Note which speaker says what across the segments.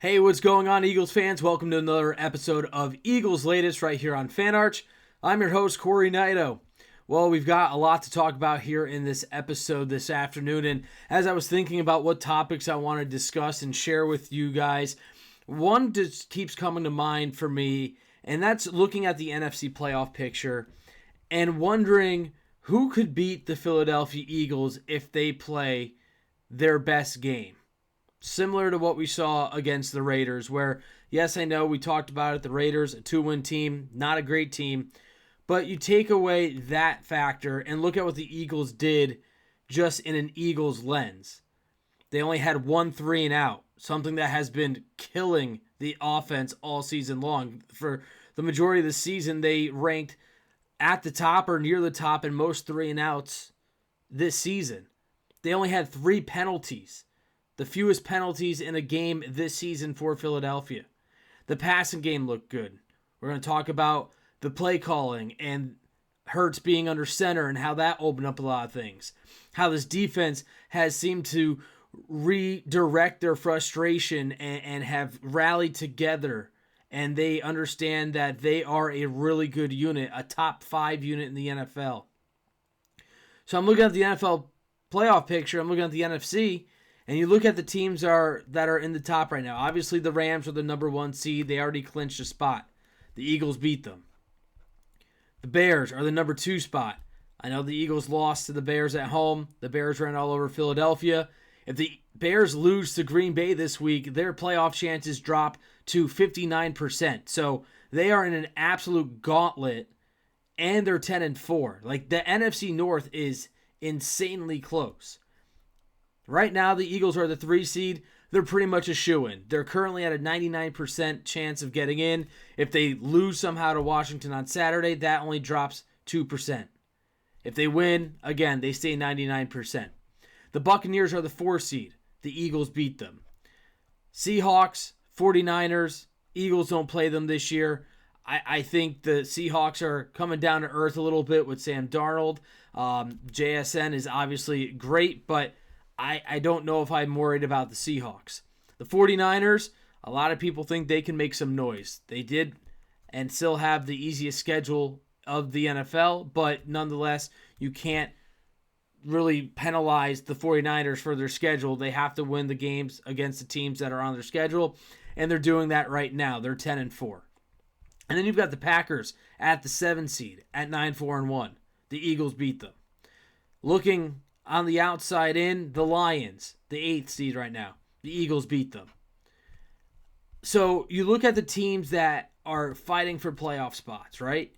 Speaker 1: Hey, what's going on, Eagles fans? Welcome to another episode of Eagles Latest right here on FanArch. I'm your host, Cory Nidoh. Well, we've got a lot to talk about here in this episode this afternoon, and as I was thinking about what topics I want to discuss and share with you guys, one just keeps coming to mind for me, and that's looking at the NFC playoff picture and wondering who could beat the Philadelphia Eagles if they play their best game. Similar to what we saw against the Raiders, where, yes, I know we talked about it, the Raiders, a 2-win team, not a great team, but you take away that factor and look at what the Eagles did just in an Eagles lens. They only had 1 3-and-out, something that has been killing the offense all season long. For the majority of the season, they ranked at the top or near the top in most 3-and-outs this season. They only had 3 penalties. The fewest penalties in a game this season for Philadelphia. The passing game looked good. We're going to talk about the play calling and Hurts being under center and how that opened up a lot of things. How this defense has seemed to redirect their frustration and have rallied together. And they understand that they are a really good unit, a top 5 unit in the NFL. So I'm looking at the NFL playoff picture. I'm looking at the NFC. And you look at the teams that are in the top right now. Obviously, the Rams are the number 1 seed. They already clinched a spot. The Eagles beat them. The Bears are the number 2 spot. I know the Eagles lost to the Bears at home. The Bears ran all over Philadelphia. If the Bears lose to Green Bay this week, their playoff chances drop to 59%. So they are in an absolute gauntlet, and they're 10-4. Like, the NFC North is insanely close. Right now, the Eagles are the 3 seed. They're pretty much a shoo-in. They're currently at a 99% chance of getting in. If they lose somehow to Washington on Saturday, that only drops 2%. If they win, again, they stay 99%. The Buccaneers are the 4 seed. The Eagles beat them. Seahawks, 49ers, Eagles don't play them this year. I think the Seahawks are coming down to earth a little bit with Sam Darnold. JSN is obviously great, but I don't know if I'm worried about the Seahawks. The 49ers, a lot of people think they can make some noise. They did and still have the easiest schedule of the NFL, but nonetheless, you can't really penalize the 49ers for their schedule. They have to win the games against the teams that are on their schedule, and they're doing that right now. They're 10-4. And then you've got the Packers at the 7 seed at 9-4-1. The Eagles beat them. Looking on the outside in, the Lions, the 8th seed right now. The Eagles beat them. So you look at the teams that are fighting for playoff spots, right?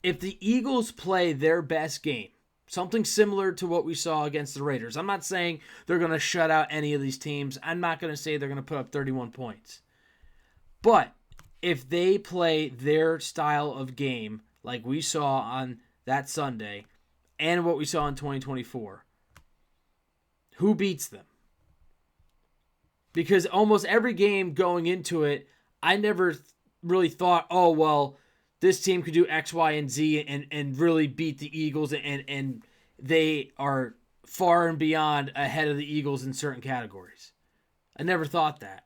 Speaker 1: If the Eagles play their best game, something similar to what we saw against the Raiders. I'm not saying they're going to shut out any of these teams. I'm not going to say they're going to put up 31 points. But if they play their style of game like we saw on that Sunday and what we saw in 2024, who beats them? Because almost every game going into it, I never really thought, oh, well, this team could do X, Y, and Z and really beat the Eagles, and they are far and beyond ahead of the Eagles in certain categories. I never thought that.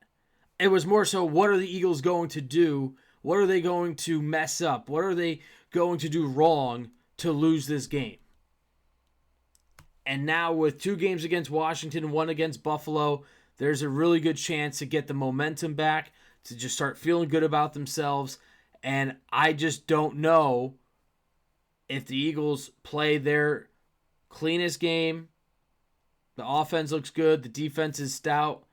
Speaker 1: It was more so, what are the Eagles going to do? What are they going to mess up? What are they going to do wrong to lose this game? And now with 2 games against Washington, 1 against Buffalo, there's a really good chance to get the momentum back, to just start feeling good about themselves. And I just don't know if the Eagles play their cleanest game. The offense looks good. The defense is stout.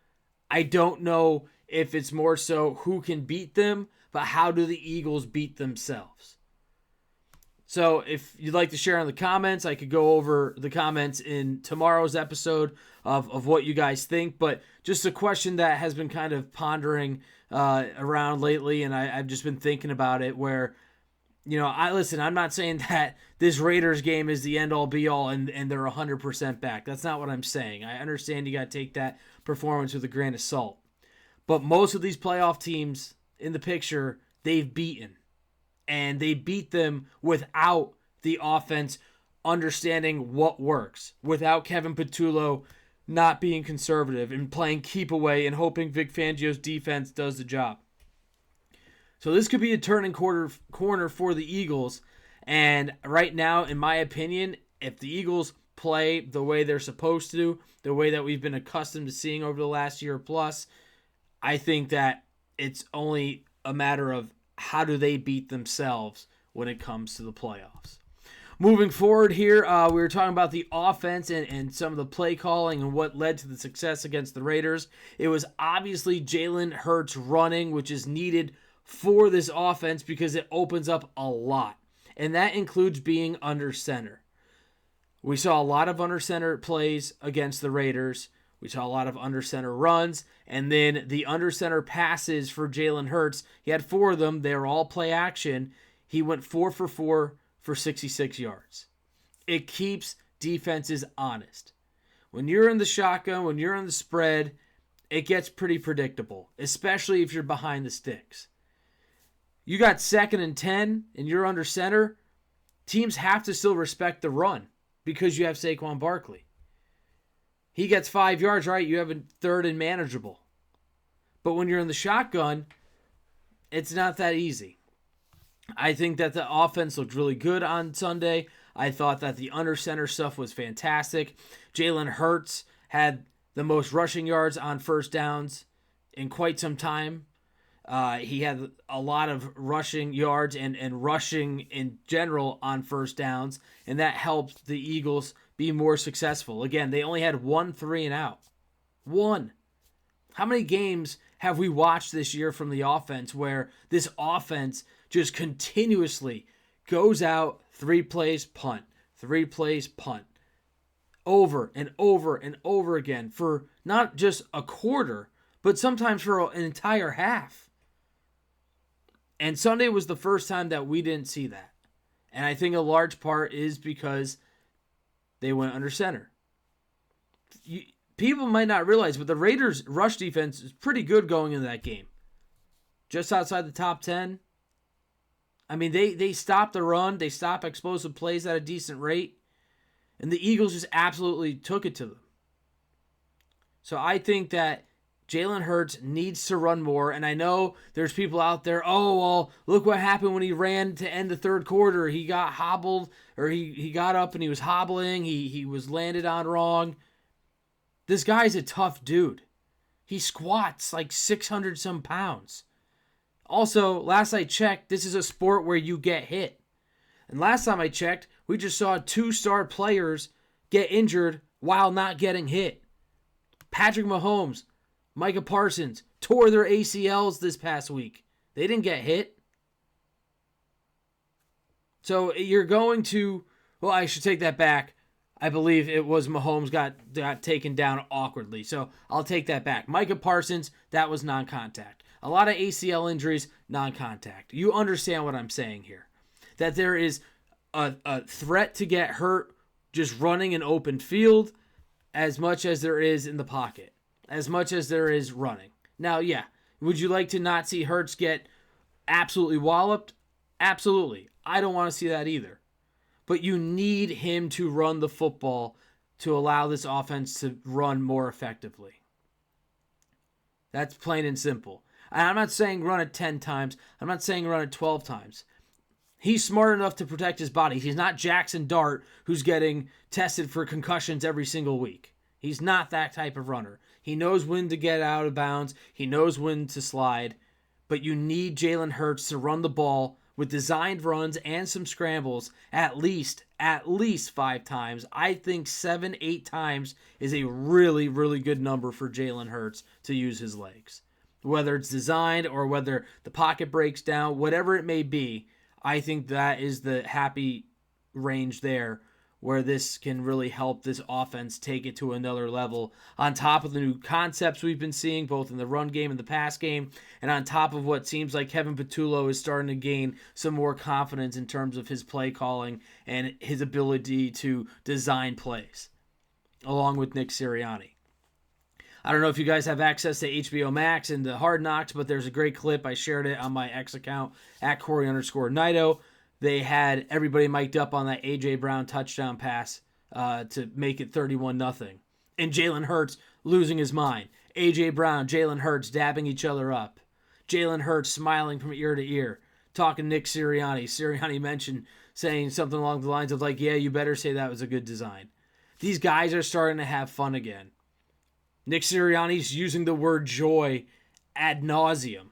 Speaker 1: I don't know if it's more so who can beat them, but how do the Eagles beat themselves? So if you'd like to share in the comments, I could go over the comments in tomorrow's episode of what you guys think. But just a question that has been kind of pondering around lately, and I've just been thinking about it where, I'm not saying that this Raiders game is the end-all, be-all, and they're 100% back. That's not what I'm saying. I understand you got to take that performance with a grain of salt. But most of these playoff teams in the picture, they've beaten. And they beat them without the offense understanding what works, without Kevin Patullo not being conservative and playing keep away and hoping Vic Fangio's defense does the job. So this could be a turning corner for the Eagles. And right now, in my opinion, if the Eagles play the way they're supposed to, the way that we've been accustomed to seeing over the last year plus, I think that it's only a matter of how do they beat themselves when it comes to the playoffs. Moving forward here, we were talking about the offense and some of the play calling and what led to the success against the Raiders. It was obviously Jalen Hurts running, which is needed for this offense because it opens up a lot. And that includes being under center. We saw a lot of under center plays against the Raiders. We saw a lot of under center runs. And then the under center passes for Jalen Hurts, he had 4 of them. They were all play action. He went 4 for 4 for 66 yards. It keeps defenses honest. When you're in the shotgun, when you're in the spread, it gets pretty predictable, especially if you're behind the sticks. You got 2nd and 10 and you're under center, teams have to still respect the run because you have Saquon Barkley. He gets 5 yards, right? You have a 3rd and manageable. But when you're in the shotgun, it's not that easy. I think that the offense looked really good on Sunday. I thought that the under center stuff was fantastic. Jalen Hurts had the most rushing yards on first downs in quite some time. He had a lot of rushing yards and rushing in general on first downs, and that helped the Eagles be more successful. Again, they only had 1 3-and-out. 1. How many games have we watched this year from the offense where this offense just continuously goes out, 3 plays, punt, 3 plays, punt, over and over and over again for not just a quarter, but sometimes for an entire half? And Sunday was the first time that we didn't see that. And I think a large part is because they went under center. People might not realize, but the Raiders' rush defense is pretty good going into that game. Just outside the top 10. I mean, they stopped the run. They stopped explosive plays at a decent rate. And the Eagles just absolutely took it to them. So I think that Jalen Hurts needs to run more, and I know there's people out there, oh, well, look what happened when he ran to end the third quarter. He got hobbled, or he got up and he was hobbling. He was landed on wrong. This guy's a tough dude. He squats like 600-some pounds. Also, last I checked, this is a sport where you get hit. And last time I checked, we just saw 2 star players get injured while not getting hit. Patrick Mahomes, Micah Parsons tore their ACLs this past week. They didn't get hit. So you're going to, well, I should take that back. I believe it was Mahomes got taken down awkwardly. So I'll take that back. Micah Parsons, that was non-contact. A lot of ACL injuries, non-contact. You understand what I'm saying here. That there is a threat to get hurt just running an open field as much as there is in the pocket. As much as there is running. Now, yeah, would you like to not see Hurts get absolutely walloped? Absolutely. I don't want to see that either. But you need him to run the football to allow this offense to run more effectively. That's plain and simple. And I'm not saying run it 10 times. I'm not saying run it 12 times. He's smart enough to protect his body. He's not Jackson Dart, who's getting tested for concussions every single week. He's not that type of runner. He knows when to get out of bounds. He knows when to slide. But you need Jalen Hurts to run the ball with designed runs and some scrambles at least 5 times. I think 7, 8 times is a really, really good number for Jalen Hurts to use his legs. Whether it's designed or whether the pocket breaks down, whatever it may be, I think that is the happy range there where this can really help this offense take it to another level on top of the new concepts we've been seeing both in the run game and the pass game, and on top of what seems like Kevin Patullo is starting to gain some more confidence in terms of his play calling and his ability to design plays, along with Nick Sirianni. I don't know if you guys have access to HBO Max and the Hard Knocks, but there's a great clip. I shared it on my X account at Cory_Nidoh. They had everybody mic'd up on that A.J. Brown touchdown pass to make it 31-0. and Jalen Hurts losing his mind. A.J. Brown, Jalen Hurts dabbing each other up. Jalen Hurts smiling from ear to ear, talking Nick Sirianni. Sirianni mentioned saying something along the lines of like, yeah, you better say that was a good design. These guys are starting to have fun again. Nick Sirianni's using the word joy ad nauseum.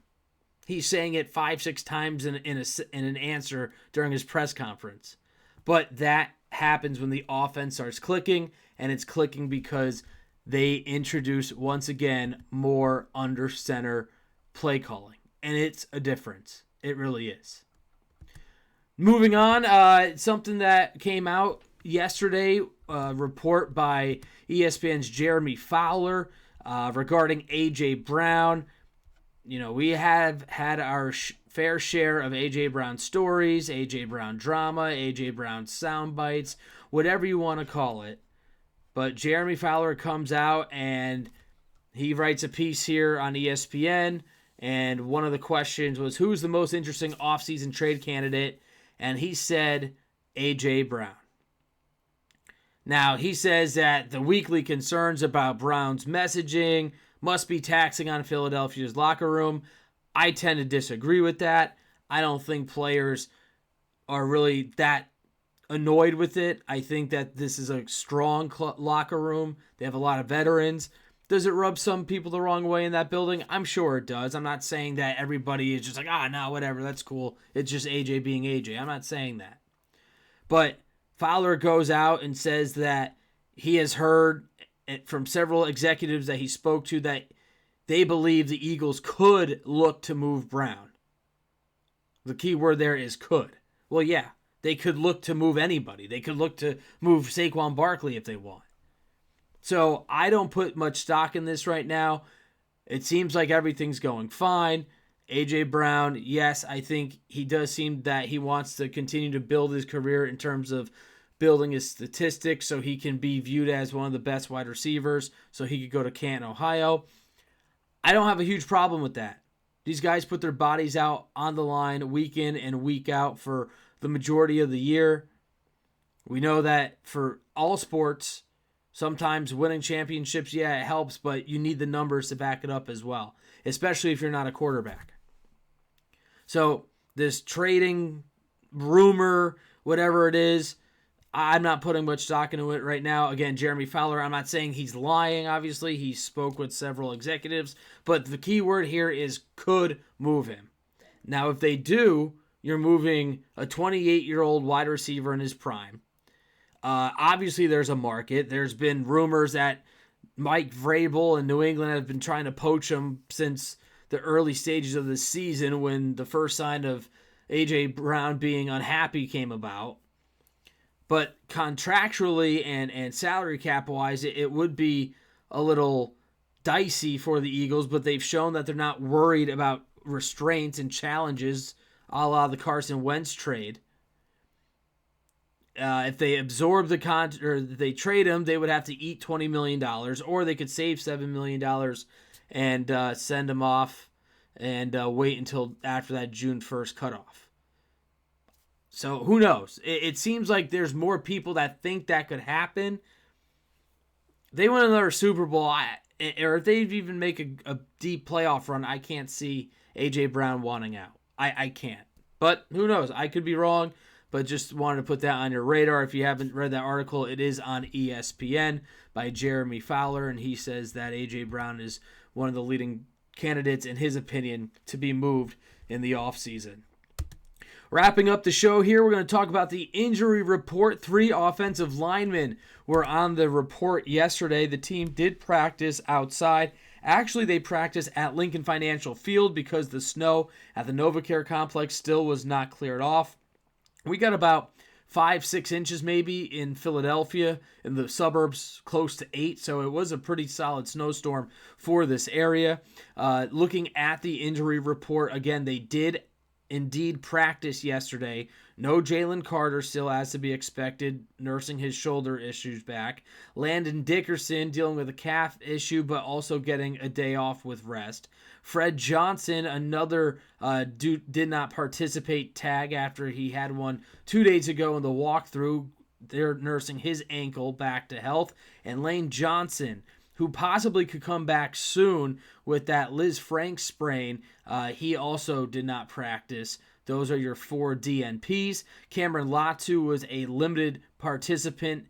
Speaker 1: He's saying it 5-6 times in an answer during his press conference. But that happens when the offense starts clicking, and it's clicking because they introduce, once again, more under center play calling. And it's a difference. It really is. Moving on, something that came out yesterday, a report by ESPN's Jeremy Fowler regarding A.J. Brown. You know, we have had our fair share of A.J. Brown stories, A.J. Brown drama, A.J. Brown sound bites, whatever you want to call it. But Jeremy Fowler comes out and he writes a piece here on ESPN, and one of the questions was, who's the most interesting offseason trade candidate? And he said A.J. Brown. Now, he says that the weekly concerns about Brown's messaging must be taxing on Philadelphia's locker room. I tend to disagree with that. I don't think players are really that annoyed with it. I think that this is a strong locker room. They have a lot of veterans. Does it rub some people the wrong way in that building? I'm sure it does. I'm not saying that everybody is just like, no, whatever, that's cool. It's just AJ being AJ. I'm not saying that. But Fowler goes out and says that he has heard from several executives that he spoke to that they believe the Eagles could look to move Brown. The key word there is could. Well, yeah, they could look to move anybody. They could look to move Saquon Barkley if they want. So I don't put much stock in this right now. It seems like everything's going fine. A.J. Brown, yes, I think he does seem that he wants to continue to build his career in terms of building his statistics so he can be viewed as one of the best wide receivers, so he could go to Canton, Ohio. I don't have a huge problem with that. These guys put their bodies out on the line week in and week out for the majority of the year. We know that for all sports, sometimes winning championships, yeah, it helps, but you need the numbers to back it up as well, especially if you're not a quarterback. So this trading rumor, whatever it is, I'm not putting much stock into it right now. Again, Jeremy Fowler, I'm not saying he's lying, obviously. He spoke with several executives, but the key word here is could move him. Now, if they do, you're moving a 28-year-old wide receiver in his prime. Obviously, there's a market. There's been rumors that Mike Vrabel and New England have been trying to poach him since the early stages of the season when the first sign of A.J. Brown being unhappy came about. But contractually and salary cap-wise, it would be a little dicey for the Eagles, but they've shown that they're not worried about restraints and challenges a la the Carson Wentz trade. If they absorb or they trade him, they would have to eat $20 million, or they could save $7 million and send him off and wait until after that June 1st cutoff. So who knows? It seems like there's more people that think that could happen. They win another Super Bowl, or if they even make a deep playoff run, I can't see A.J. Brown wanting out. I can't. But who knows? I could be wrong, but just wanted to put that on your radar. If you haven't read that article, it is on ESPN by Jeremy Fowler, and he says that A.J. Brown is one of the leading candidates, in his opinion, to be moved in the offseason. Wrapping up the show here, we're going to talk about the injury report. 3 offensive linemen were on the report yesterday. The team did practice outside. Actually, they practiced at Lincoln Financial Field because the snow at the NovaCare complex still was not cleared off. We got about 5-6 inches maybe in Philadelphia, in the suburbs close to 8, so it was a pretty solid snowstorm for this area. Looking at the injury report, again, they did indeed practice yesterday. No Jalen Carter still as to be expected, nursing his shoulder issues back. Landon Dickerson dealing with a calf issue, but also getting a day off with rest. Fred Johnson, another did not participate tag after he had one 2 days ago in the walkthrough. they're nursing his ankle back to health. And Lane Johnson, who possibly could come back soon with that Liz Frank sprain, he also did not practice. Those are your 4 DNPs. Cameron Latu was a limited participant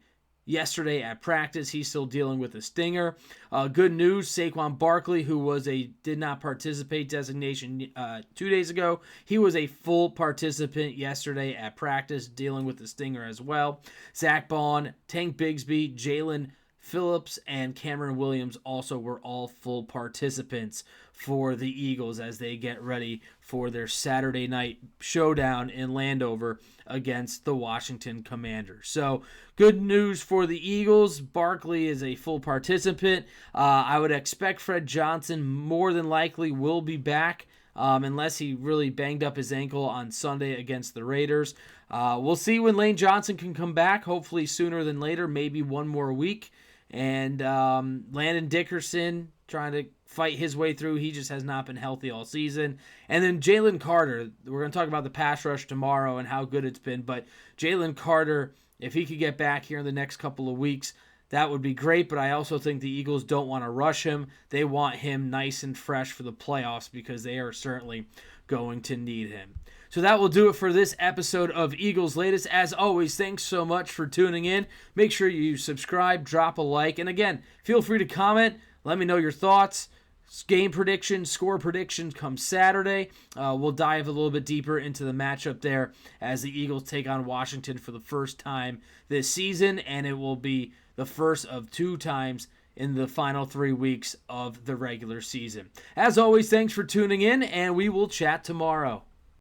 Speaker 1: yesterday at practice. He's still dealing with a stinger. Good news, Saquon Barkley, who was a did not participate designation 2 days ago, he was a full participant yesterday at practice, dealing with the stinger as well. Zach Bond, Tank Bigsby, Jalen Phillips, and Cameron Williams also were all full participants for the Eagles as they get ready for their Saturday night showdown in Landover against the Washington Commanders. So good news for the Eagles. Barkley is a full participant. I would expect Fred Johnson more than likely will be back unless he really banged up his ankle on Sunday against the Raiders. We'll see when Lane Johnson can come back, hopefully sooner than later, maybe one more week. And Landon Dickerson trying to fight his way through. He just has not been healthy all season. And then Jalen Carter. We're going to talk about the pass rush tomorrow and how good it's been. But Jalen Carter, if he could get back here in the next couple of weeks, that would be great. But I also think the Eagles don't want to rush him. They want him nice and fresh for the playoffs because they are certainly going to need him. So that will do it for this episode of Eagles Latest. As always, thanks so much for tuning in. Make sure you subscribe, drop a like, and again, feel free to comment. Let me know your thoughts. Game predictions, score predictions come Saturday. We'll dive a little bit deeper into the matchup there as the Eagles take on Washington for the first time this season, and it will be the first of 2 times in the final 3 weeks of the regular season. As always, thanks for tuning in, and we will chat tomorrow.